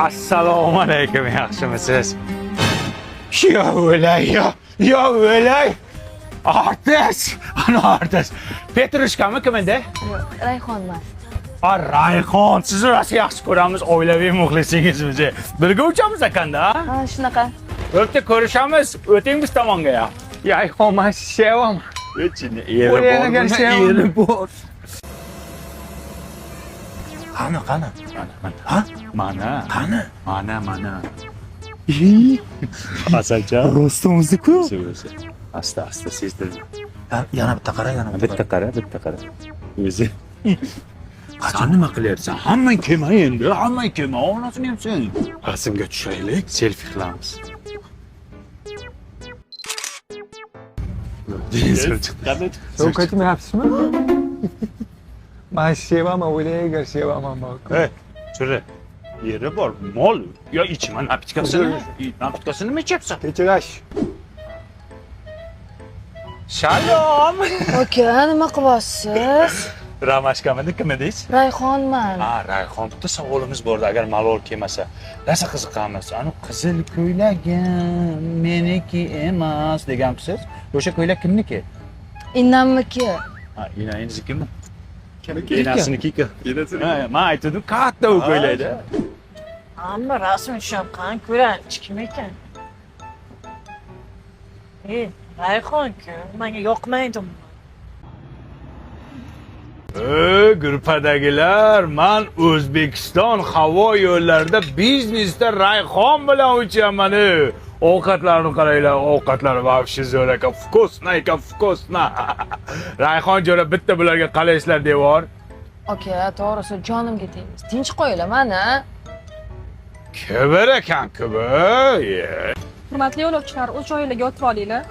Assalomu alaykum, yaxshimisiz? Yo o'lay, yo o'lay. Artist, ana artist. Petrushkami kim edi? Rayhonman. Rayhon, sizni rosa yaxshi ko'ramiz, oilaviy muxlisingizmiz. Birga uchamiz ekanda? Ha, shunaqa. O'tda ko'rishamiz, o'ting biz tomonga ya. Rayhon, men sevaman. O'chini eri bor. Qani? Ha? Mana. Qani? Mana. Asalcha. Rostomizku. Asta sezdirdim. Yana bitta qara, Bitta qara. O'zi. Qachon nima qilyapsan? Hammang kelma endi, onasini ham sen. Rasmga tushaylik, selfie qilamiz. Ovqatmayapsizmi? Men sevaman, o'ylaygar sevaman bak. Chura. Yeri bor, mol. Yo ichma napitkasini nima ichyapsan? Kechirash. Shalom. Aka, nima qilyapsiz? Ramashkamidi, kim edingiz? Rayhonman. Rayhon, bitta savolimiz bor, agar malol kelmasa. Rosa qiziqamiz. Ani qizil ko'ylagim meniki emas degansiz. O'sha ko'ylak kimniki? Innamniki. Inangiznikimi? Enasiniki. Men aytdim, katta u ko'ylakda. Amma rasm tushayotgan ko'ranish kim ekan? Rayhon-ku, menga yoqmaydi. Gruppadagilar, men O'zbekiston havo yo'llarida biznesda Rayhon bilan uchaman. Ovqatlarni qaranglar, ovqatlari vobshe zo'r ekan, vkusno. Rayhon jo'ra bitta bularga qalaysizlar devor. Aka, to'g'risi jonimga tegdi. Tinch qo'yinglar mana. Kibir ekan. Hurmatli yo'lovchilar, o'z joyingizga o'tirib olinglar.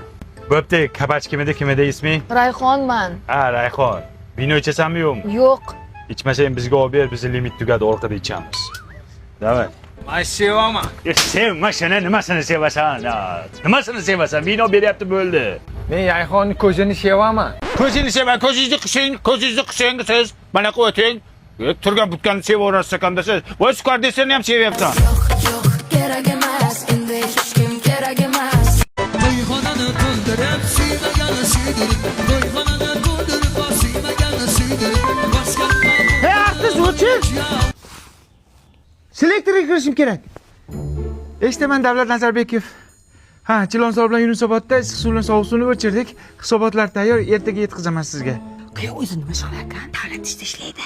Bo'pti, kabach kim edi ismi? Rayhonman. Rayhon. Vino ichasanmi yo'qmi? Yo'q. İçmeseyim bizga olib ber, bizni limit tugadi, orqada ichamiz. Davay. Men sevaman. Sevma, shuni nimasini sevasan? Nimasini sevasan? Vino beryapti bo'ldi. Men Rayhonni ko'zini sevaman. Ko'zingizni sevan, ko'zingizni qising siz. Mana qo'ying. Turgan butganni sevaverasiz ekanda siz. Voy sukar desangni ham sevyapsan. Yo'q, kerak emas, endi hech kim kerak emas. To'yxonani to'ldirib, siylagan siydirib, to'yxonani to'ldirib, siylagan siydirib, boshqa Artist o'chir. Selektorga kirishim kerak. Eshitaman Davlat Nazarbekov. Chilonzor bilan Yunusobodda issiq suv bilan sovuq suvni o'chirdik. Hisobotlar tayyor, ertaga yetkazaman sizga. O'zi nima qilarkan? Davlat ishda ishlaydi.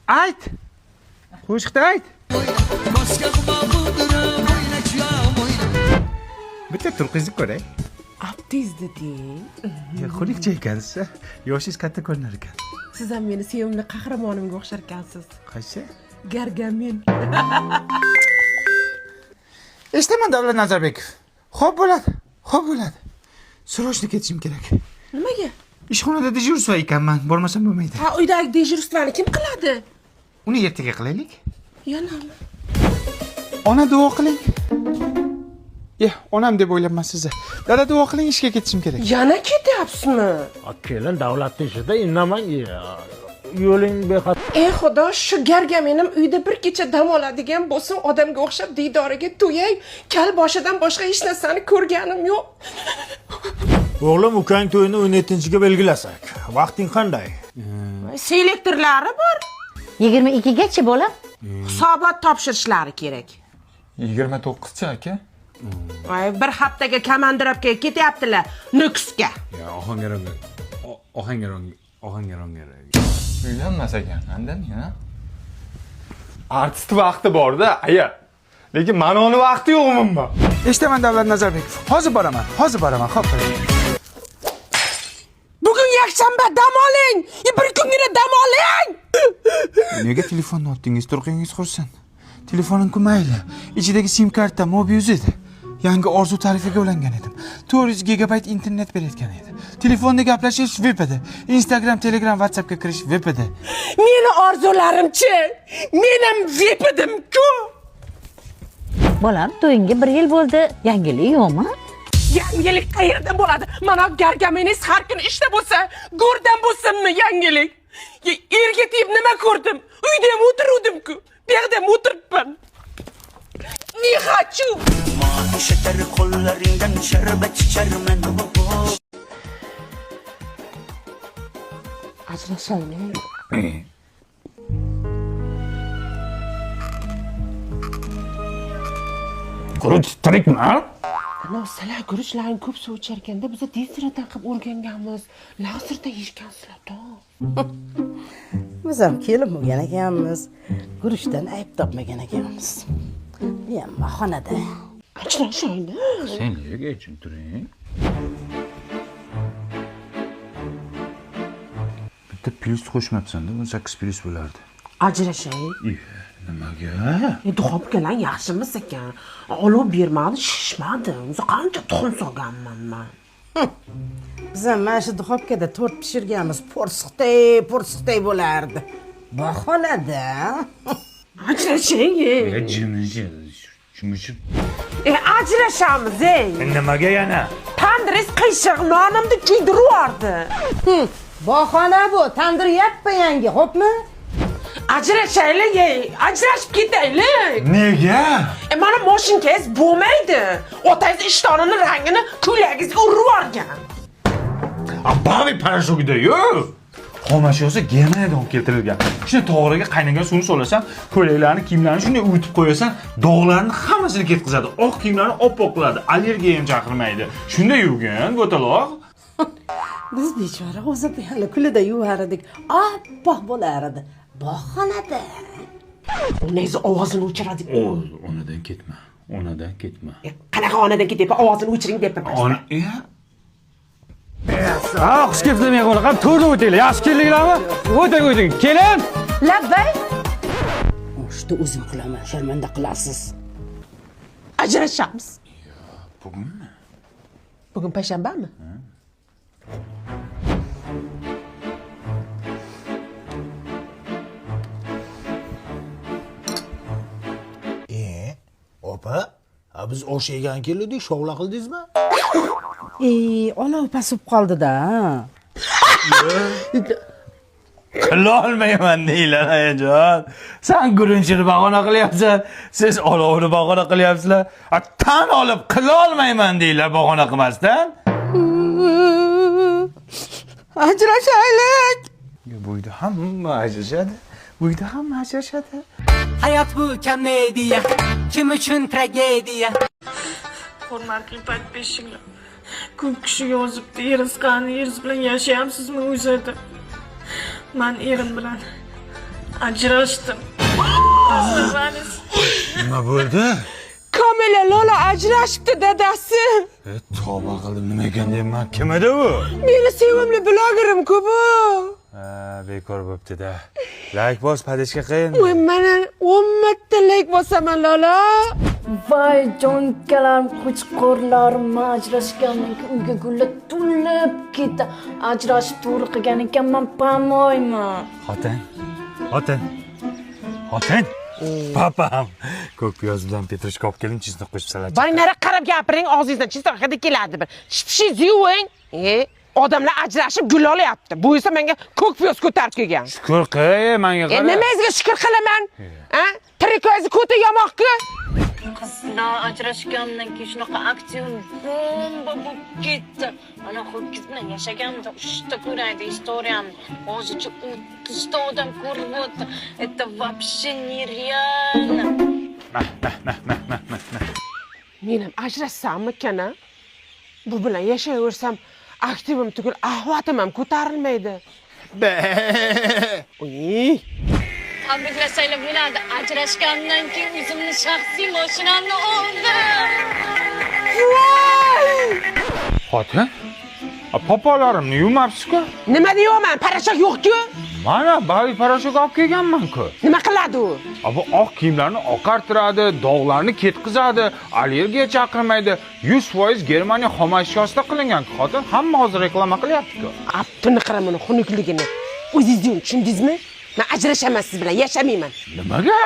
Ayt. Qo'shiqda ayt. Bitta turqizni ko'ray. Abdiz deding. Xulikcha ekansiz. Yoshingiz katta ko'rinar ekan. Siz ham meni sevimli qahramonimga o'xshar ekansiz. Qaysi? Gargamen. Eshitaman Davlat Nazarbekov. Xo'p bo'ladi. Срочно ketishim kerak. Nimaga? Ishxonada dejurstvo ekanman, bormasam bo'lmaydi. Uydagi dejurstvani kim qiladi? Uni ertaga qilaylik. Yanami? Ona duo qiling. Onam deb o'ylabman sizni. Dada duo qiling, ishga ketishim kerak. Yana ketyapsizmi? Kelin davlat ishida indamang. Yo'ling bexat. Xudo, shu gargamenim uyda bir kecha dam oladigan bo'lsin, odamga o'xshab diydoriga to'yay. Kal boshidan boshqa hech narsani ko'rganim yo'q. O'g'lim, ukang to'yini 17-ga belgilasak. Vaqting qanday? Selektorlari bor. 22gacha bola. Hisobot topshirishlari kerak. 29chi aka. Bir haftaga komandirovkaga ketyaptilar, Nukusga. Ohangaronga. Uylanmas ekan, andan ya. Artist vaqti bor-da, aya. Lekin mana uni vaqti yo'q umuman. Eshitaman Davlat Nazarbekov. Hozir boraman. Xo'p. Bugun yakshanba, dam oling. Bir kungina dam oling. Nega telefonni otdingiz? Turqingiz xursand. Telefonim-ku mayli. Ichidagi sim karta Mobius edi. Yangi orzu tarifiga ulangan edim. 400 gigabayt internet berayotgan edi. Telefonda gaplashish VIP edi. Instagram, Telegram, WhatsAppga kirish VIP edi. Meni orzularim-chi? Menim VIP edim-ku. Bolam, to'yingga 1 yil bo'ldi. Yangilik yo'qmi? Yangilik qayerda bo'ladi? Mana gargameningiz har kuni ishda bo'lsa, go'rdan bo'lsinmi yangilik? Erga tegib nima ko'rdim? Uyda ham o'tiruvdim-ku. Bu yerda o'tiribman. Ne хочу. Sheter qo'llaringdan sharbat icharman. Ajrashaylik. Guruch tirikmi? Ana sizlar guruchlarni ko'p suv icharkanda biz tezroq qilib o'rganganmiz. La'sirda yeyishgansizlar-da. Biz ham kelib bo'lgan ekanmiz. Guruchdan ayb topmagan ekanmiz. Men xonada. Ajrashaylik. Sen nega jim turing? Bitta plus qo'shmabsan-da, 18 plus bo'lardi. Ajrashaylik. Nimaga? Duxobkalar yaxshimiz ekan. Olib bermadi, shishmadi. O'zi qancha tuxum solganman men. Biz ham mana shu duxobkada tort pishirganmiz. Po'rsiqday bo'lardi. Bu xonada. Ajrashaylik. Jimishib. Ajrashamiz, ey. Nimaga yana? Tandris qiyshiq nonimni kuydiryapti. Bahona bu, tandir yappa yangi, xo'pmi? Ajrashaylik, ey. Ajrashib ketaylik. Nega? Mana mashinangiz bo'lmaydi. Otangiz ishtonini rangini ko'ylagingizga urib yuborgan. Bavi parashogida-yu. Xomashyosi Germaniyadan olib keltirilgan. Shuni to'g'riga qaynagan suvni solasan, ko'ylaklarni, kiyimlarni shunday uyutib qo'yasan, dog'larni hammasini ketkazadi. Oq kiyimlarni oppoq qiladi, allergiya ham chaqirmaydi. Shunday yurgan bo'taloq. Biz bechora o'zi hali kulida yuvardik. Oppoq bo'lar edi. Bahonada. Onangiz ovozini o'chiradi. Onadan ketma. Onadan ketma. Qanaqa onadan ketyapti? Ovozini o'chiring deb Ona, xush kelibsizlar mehmonlar. Qani to'rda o'tinglar. Yaxshi keldinglarmi? O'ting. Keling. Labbay. O'shda o'zim qilaman, sharmanda qilasiz. Ajrashamiz. Bugunmi? Bugun payshanbami? Opa, biz osh yegan keldik, shovla qildingizmi? Olov pasib qoldi-da. Qilolmayman deylar ayajon. Sen gurinchini bahona qilyapsan, siz olovni bahona qilyapsizlar. Tan olib qilolmayman deylar bahona qilmasdan. Ajrashaylik. Bu uyda hamma ajrashadi. Bu uyda hamma ajrashadi. Hayot bu komediya, kim uchun tragediya. Hurmatli podpishchilar. Ko'p kishi yozibdi, eringiz qani, eringiz bilan yashayapsizmi o'zida? Men erim bilan ajrashdim. Nima bo'ldi? Kamila Lola ajrashibdi dadasi. Tavba qildim, nima ekan deyman. Kim edi u? Meni sevimli blogerim-ku bu. Bekor bo'pti-da. Like bos, padishka qiyin. Voy, mana 10 marta like bosaman Lola. Voy jonkalarim, qo'chqorlarim, ajrashgandan keyin uyga gullar to'lib ketdi. Ajrashib to'g'ri qilgan ekanman, pamoyman. Xotin. Papam. Ko'k piyoz bilan petrushka olib keling, chizniq qo'shib salat. Baringlar qarab gapiring, og'zingizdan chizdiq hidi keladi bir. Shipshingiz yuving. Odamlar ajrashib gul olyapti. Bu esa menga ko'k piyoz ko'tarib kelgan. Shukr qil, menga qara. Nimangizga shukr qilaman? Tirikoyingiz ko'ta yamoqki. Qizlar ajrashgandan keyin shunaqa aktyor bomba bo'lib ketdi. Ana ho'kiz bilan yashaganimda uchta ko'raydi istoriyamni. Hozircha 30 ta odam ko'rib o'tdi. Это вообще нереально. Men ham ajrashsammi-kana? Bu bilan yashayversam, aktivim tugul ahvatim ham ko'tarilmaydi. Oy. Tabriklasanglar bo'ladi. Ajrashgandan keyin o'zimni shaxsiy mashinamni oldim. Xotin? Popolarimni yuvmabsiz-ku? Nima deyapman? Parashok yo'q-ku. Mana bavi parashok olib kelganman-ku. Nima qiladi u? Bu oq kiyimlarni oqartiradi, dog'larni ketkizadi, allergiya chaqirmaydi. 100% Germaniya xomashyosida qilingan xotin. Hamma hozir reklama qilyapti-ku. Aptini qaramani, xunukligini. O'zingiz tushundingizmi? Men ajrashaman siz bilan, yashamayman. Nimaga?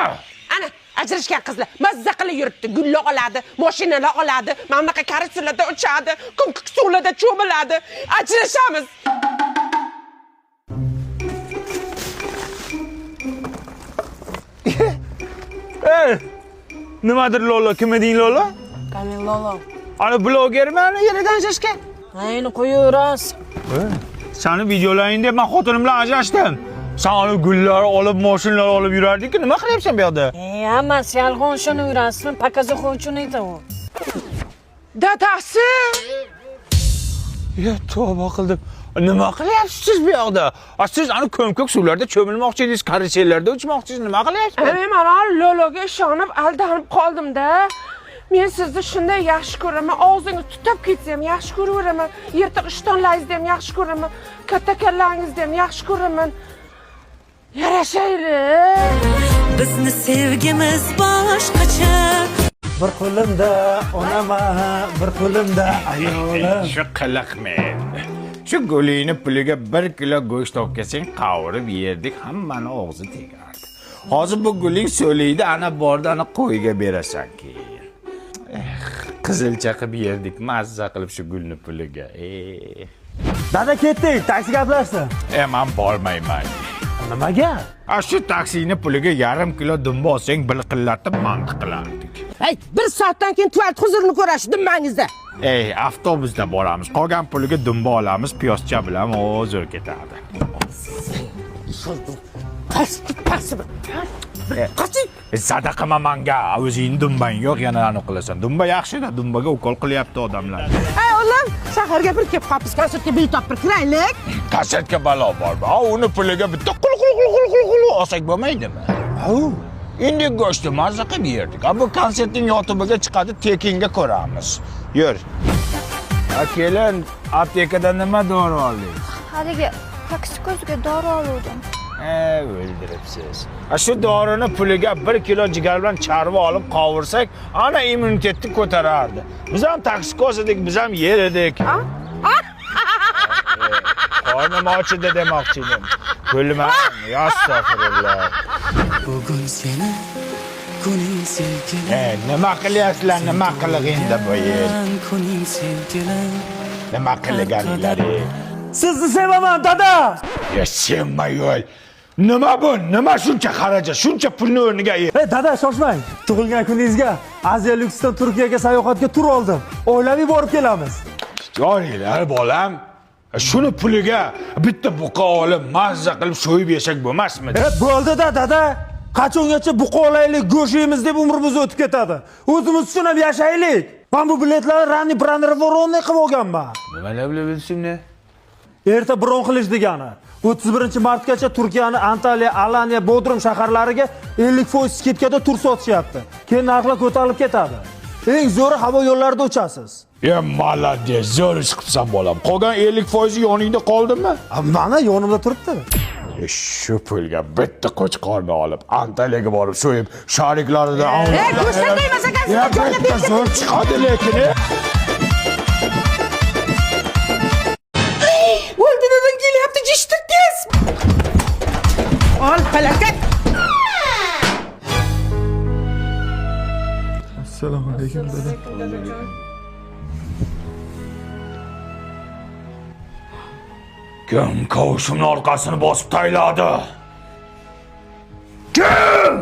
Ana, ajrashgan qizlar mazza qilib yuribdi. Gullar oladi, mashinalar oladi, mana bunaqa karusellarda uchadi, kumkuk suvlarda cho'miladi. Ajrashamiz. Nimadir Lola? Kim eding Lola? Kamil Lolo. Ana blogerman, yeridan ajrashgan. Ayni qo'yaverasiz. Seni videolaring deb men xotinim bilan ajrashdim. Sen onu gullar olib, mashinalar olib yurarding-ku, nima qilyapsan bu yoqda? Hammasi yolg'on shuni yurasizmi? Pakazakon uchun aytaman. Dadasi! Ya tavba qildim. Nima qilyapsiz siz bu yoqda? Siz ana ko'mko'k suvlarda cho'milmoqchi edingiz, karusellarda uchmoqchisiz, nima qilyapsiz? Men Lologa ishonib aldanib qoldim-da. Men sizni shunday yaxshi ko'raman, og'zingiz tutib ketsa ham yaxshi ko'raveraman, yirtiq ishtonlaringizni ham yaxshi ko'raman, katta kallaringizni ham yaxshi ko'raman. Yarashaylik. Bizni sevgimiz boshqacha. Bir qo'limda onaman, bir qo'limda ayolim. Shu qiliqmen. Shu gulingni puliga 1 kilo go'sht olib kelsang, qovurib yerdik, hammani og'zi tegardi. Hozir bu guling so'liydi, ana borda ana qo'yga berasan keyin. Qizilcha qilib yerdik, mazza qilib shu gulni puliga. Dada ketdik, taksi gaplashdi. Men bormayman. Nimaga? Shu taksini puliga 1/2 kilo dumba olsang, bilqillatib mantiq qilardik. Hey, 1 soatdan keyin tuvalет huzurini ko'rasiz dumbangizda. Avtobusda boramiz. Qolgan puliga dumba olamiz, piyozcha bilan o'zir ketadi. Sadaqa manga, o'zing dumbang yo'q, yana aniq qilasan. Dumba yaxshi-da, dumbaga ukol qilyapti odamlar. Hey o'g'lim, shaharga bir kelib qopsiz, konsertga bilet topib kiraylik. Konsertga balo bormi? Uni puliga bitta qul olsak bo'lmaydimi? Endi go'shtni mazza qilib yerdik. Bu konsertning YouTube'ga chiqadi, tekinga ko'ramiz. Yur. Kelin, aptekadan nima dori oldingiz? Haligi toksikoziga dori oldim. O'ldiribsiz. Shu dorini puliga 1 kilo jigar bilan charva olib qovursak, ana immunitetni ko'tarardi. Biz ham toksikoz edik, biz ham yer edik. Qornim ochidi demoqchi edim. Kulmang, astag'firulloh. Bugun seni kuning silkilar. Nima qilyapsizlar, nima qilig'ingda bu yer? Kuning silkilar. Nima qilganinlaring? Sizni sevaman, dada. Ya sevma yo'l. Nima bu? Nima shuncha xarajat, shuncha pulni o'rniga? Hey dada, shoshmang. Tug'ilgan kuningizga Aziya Luxdan Turkiyaga sayohatga tur oldim. Oilaviy borib kelamiz. Yo'ringlar bolam. Shuni puliga bitta buqa olib, mazza qilib so'yib yesak bo'lmasmidi? Bo'ldi-da, dada. Qachongacha buqa olaylik, go'sht yeymiz deb umrimiz o'tib ketadi. O'zimiz uchun ham yashaylik. Men bu biletlarni ranni brannervoronni qilib olganman. Nima bilishimni? Erta bron qilish degani. 31-martgacha Turkiyani Antaliya, Alaniya, Bodrum shaharlariga 50% skidkada tur sotishyapti. Keyin narxlar ko'tarilib ketadi. Eng zo'ri havo yo'llarida uchasiz. Malades, zo'r ish qilsan bolam. Qolgan 50% yoningda qoldimi? Mana yonimda turibdi. Shu pulga bitta qo'chqorni olib, Antaliyaga borib so'yib, shariklarida go'shtdan deymas ekansiz. bitta zo'r chiqadi lekin. O'ldidan kelyapti, jishtirkiz. Ol, falokat. Assalomu alaykum dada. Kim kavushimni orqasini bosib tayladi? Kim?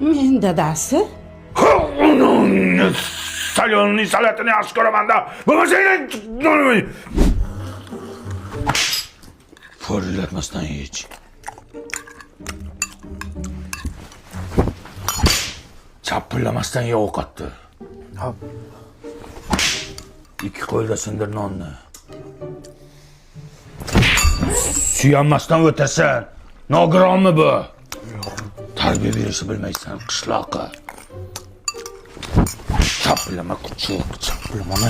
Men dadasi. Salyonning salatini yaxshi ko'raman-da. Bo'lmasa Forillatmasdan yech. Chapillamasdan ye ovqatni. Hop. 2 qo'lda sindir nonni. Suyanmasdan o'tasan. Nogironmi bu? Tarbiya berishni bilmaysan, qishloqqa. Chapilama kuchuk, chapilama.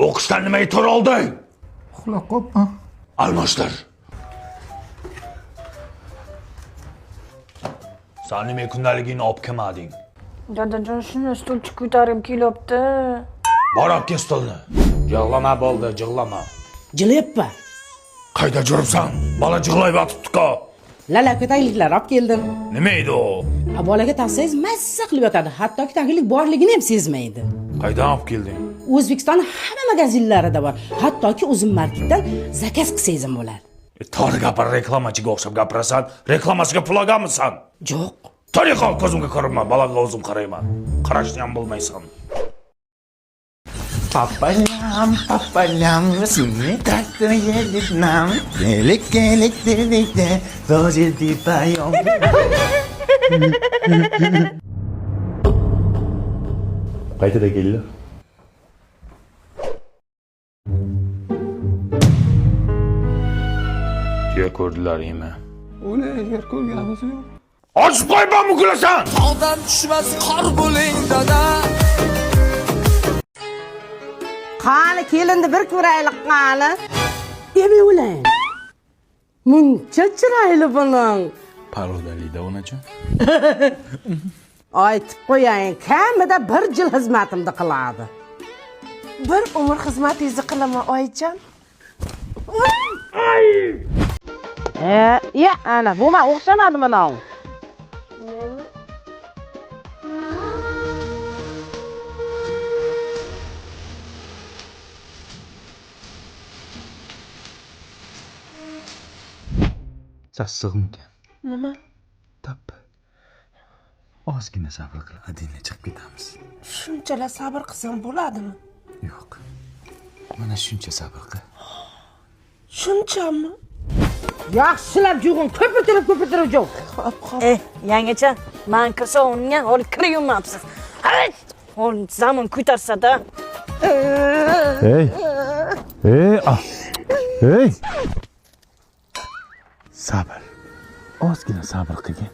O'qishdan nimaga to'r olding? Uxlab qolibman. Almashtir. Sen nima kundaligingni olib kelmading? Dadajon shuni stulchi ko'tarib kelibdi. Bor olib kel stolni. Yig'lama bo'ldi, yig'lama. Jilyapman. Qayda yuribsan? Bola yig'layib yotibdi-ku. Lala ko'tayliklar olib keldim. Nima edi u? Bolaga taqsangiz mazza qilib yotadi. Hattoki taglik borligini ham sezmaydi. Qaydan olib kelding? O'zbekiston hamma magazinlarida bor. Hattoki Uzun marketdan zakaz qilsangiz ham bo'ladi. To'g'ri gapir, reklamachiga o'xshab gapirasan. Reklamasiga pul olganmisan? Yo'q. Tariqa ko'zimga ko'rinma, balaga o'zim qarayman. Qarashni ham bilmaysan. Papalam, seni taktır yedirnam. Gelik dedikte, rozildi payom. Qaytada keldi? Tuya ko'rdilaringmi? Uni agar ko'rganimiz yo'q. Ochib qo'yman kulasan! Tog'dan tushmas qor bo'ling dada. Qani kelinni bir ko'raylik qani. Emi ulang. Muncha chiroyli bo'ling. Parodalida onajon. Aytib qo'ying, kamida 1 yil xizmatimni qiladi. Bir umr xizmatingizni qilaman oyijon. Ya, ana, bu men o'xshamadi mana. Sassiqmikan? Nima? Tap. Ozgina sabr qil, adina chiqib ketamiz. Shunchalar sabr qilsam bo'ladimi? Yo'q. Mana shuncha sabr qil. Shunchami? Yaxshilab jug'in, ko'pirtirib jug'. Xo'p. Yangacha, men kirsa unga olib kirayapsiz. Ol zamon ko'tarsa-da. Hey. Hey. Sabr. Ozgina sabr qilgin.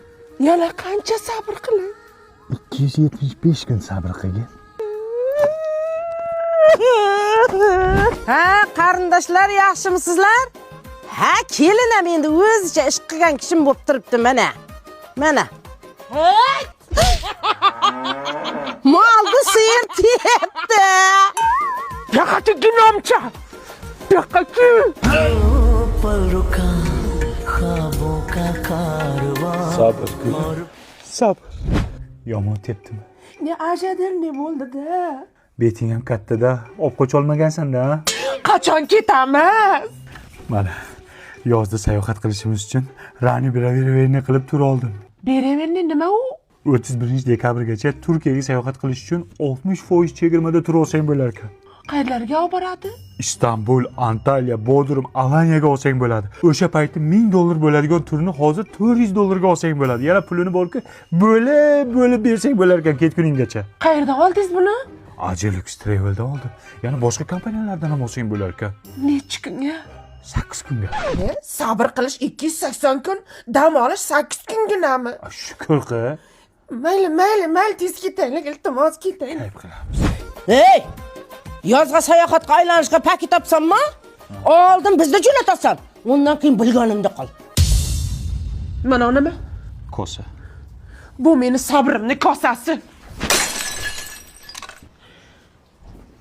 Yana qancha sabr qilay? 275 kun sabr qilgin. Ha, qarindoshlar yaxshimisizlar? Ha, kelinam endi o'zicha ish qilgan kishim bo'lib turibdi mana. Mana. Molni sir tepdi. Yaqati ginomcha. Yaqati. Sabr. Yomon tepdimi? Ne ajadir ne bo'ldi-da? Beting ham katta-da, olib qo'ch olmagansan-da. Qachon ketamiz? Mana, yozda sayohat qilishimiz uchun Rani beraverni qilib tur oldim. Beraverni nima u? 31 dekabrgacha Turkiyaga sayohat qilish uchun 60% chegirmada tur olsang bo'lar ekan. Qayerlarga olib boradi? Istanbul, Antalya, Bodrum, Alaniyaga olsang bo'ladi. O'sha paytda $1000 bo'ladigan turni hozir $400 olsang bo'ladi. Yana pulini borki, bo'lib bersang bo'lar ekan ketguninggacha. Qayerdan oldingiz buni? Ajelux Travel'dan oldim. Yana boshqa kompaniyalardan ham olsang bo'lar ekan. Necha kunga? 8 kunga. Sabr qilish 280 kun, dam olish 8 kunginami? Shukr qil. Mayli, tez ketaylik, iltimos ketaylik. Ayb qilamiz. Hey! Yozga sayohatga aylanishga paket topsammi? Oldin bizni jo'natasan. Undan keyin bilganimda qol. Mana nima? Kosa. Bu meni sabrimni kosasi.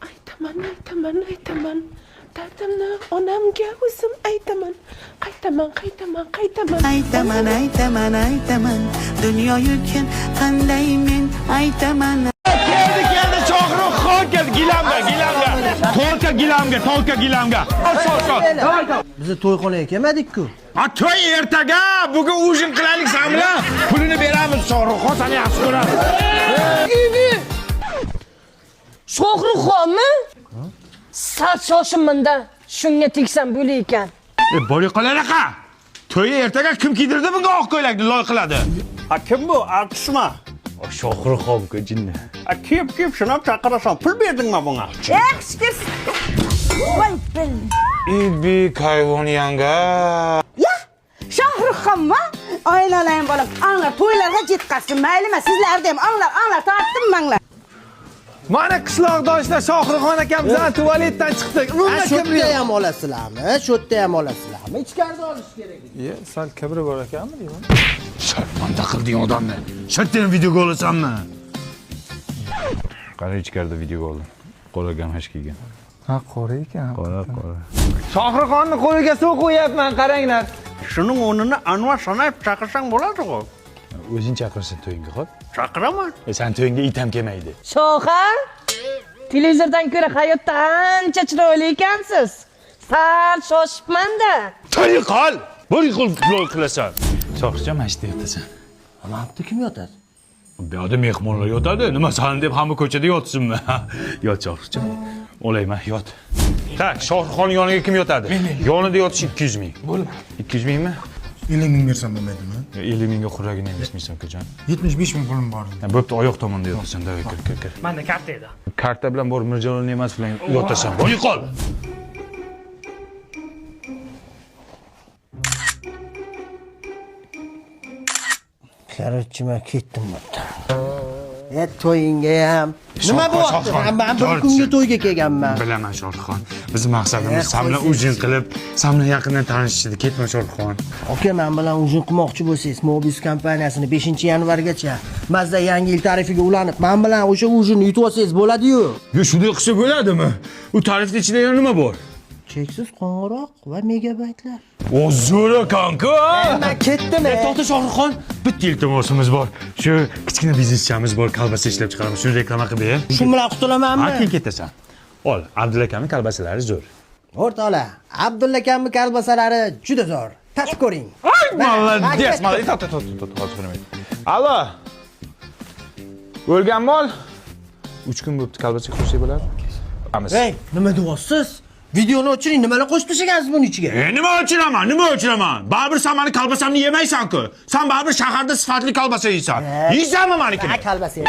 Aytaman. Dadamni onamga o'zim aytaman. Qaytaman. Aytaman. Dunyo yukin qanday men aytaman. Keldi, Shohruxxon keldi, gilamga. Tolka gilamga. Sol. Biz to'yxonaga kelmadik-ku. To'y ertaga, bugun ujin qilaylik samla. Pulini beramiz Shohruxxon, seni yaxshi ko'radi. Shohruxxonmi? Sal shoshimanda. Shunga tegsam bo'lar ekan. Bori qolaraqa. To'y ertaga kim kiydirdi bunga oq ko'ylakni loy qiladi? Kim bu? Alqishma. Shohruxxon-ku jinni. Kim shuni chaqirasan, pul berdingmi bunga? Yaxshi. Voy bil. Ibi kayvon yanga. Ya, Shohruxxonmi? Oilalang bolam, anglar to'ylarga yetkazsin. Maylimi, sizlarni ham anglar tortdim manglar. Mana qishloqdoshlar Shohruxxon akam bilan tualetdan chiqdik. Unda Sho'tda ham olasizlarmi? Ichkarida olish kerak. Sal kibri bor ekanmi deyman. Sharmanda qilding odamni. Shartdan videoga olasanmi? Qara ichkarida videoga oldim. Qora gamash kiygan. Ha, qora ekan. Qora. Shohruxxonni qo'liga suv qo'yapman, qaranglar. Shuning o'rnini Anvar Sanoyev chaqirsang bo'ladi-ku. O'zing chaqirsa to'yingga, xo'p? Chaqiraman. Sen to'yingga it ham kelmaydi. Shoha? televizordan ko'ra hayotda ancha chiroyli ekansiz. Sal shoshibman-da. To'y qol. Bir yo'l qilasan. Shohjon mana shu yotasan. Mana bu kim yotadi? Bu yerda mehmonlar yotadi. Nima san deb hamma ko'chada yotsinmi? Yot Shohjon. Olayman, yot. Tak, Shohruxxon yoniga kim yotadi? Yonida yotish 200 ming. Bo'lmaydi. 200 mingmi? 50 ming bersam bo'lmaydimi? 50 mingga quragini emishmisan ko'jon. 75 ming pulim bor. Bo'pti, oyoq tomonda yotasan, davay kir. Menda karta edi. Karta bilan bor Mirjalol Ne'mat bilan yotasan. Bo'y qol. Qarorchi, men ketdim bundan. To'yingga ham. Nima bo'lyapti? Men bir kunga to'yga kelganman. Bilaman Shohruxxon. Bizning maqsadimiz sen bilan ujin qilib, sen bilan yaqindan tanishishdi. Ketma Shohruxxon. Aka, men bilan ujin qilmoqchi bo'lsangiz, Mobius kompaniyasini 5-yanvargacha Mazda yangi yil tarifiga ulanib, men bilan o'sha ujinni yutib olsangiz bo'ladi-yu. Yo, shunday qilsa bo'ladimi? U tarifning ichida yana nima bor? Cheksiz qo'ng'iroq va megabaytlar. O zo'ra kanka. Men ketdim. To'xta Shohruxxon, bitta iltimosimiz bor. Shu kichkina bizneschamiz bor, kolbasa ishlab chiqaramiz. Shuni reklama qilib. Shu bilan qutulamanmi? Keyin ketasan. Ol, Abdulla akamning kolbasalari zo'r. O'rtoqlar, Abdulla akamning kolbasalari juda zo'r. Tatib ko'ring. Молодец, молодец. To'xta. Allo. O'lgan mol? 3 kun bo'libdi kolbasa ko'rsak bo'ladi? Hey, nima deyapsiz? Videoni o'chiring, nimalar qo'shib tashlagansiz buning ichiga? Nima o'chiraman? Baribir sen meni kolbasamni yemaysan-ku. Sen baribir shaharda sifatli kolbasa yeysan. Yeysanmi menikini? Kolbasa.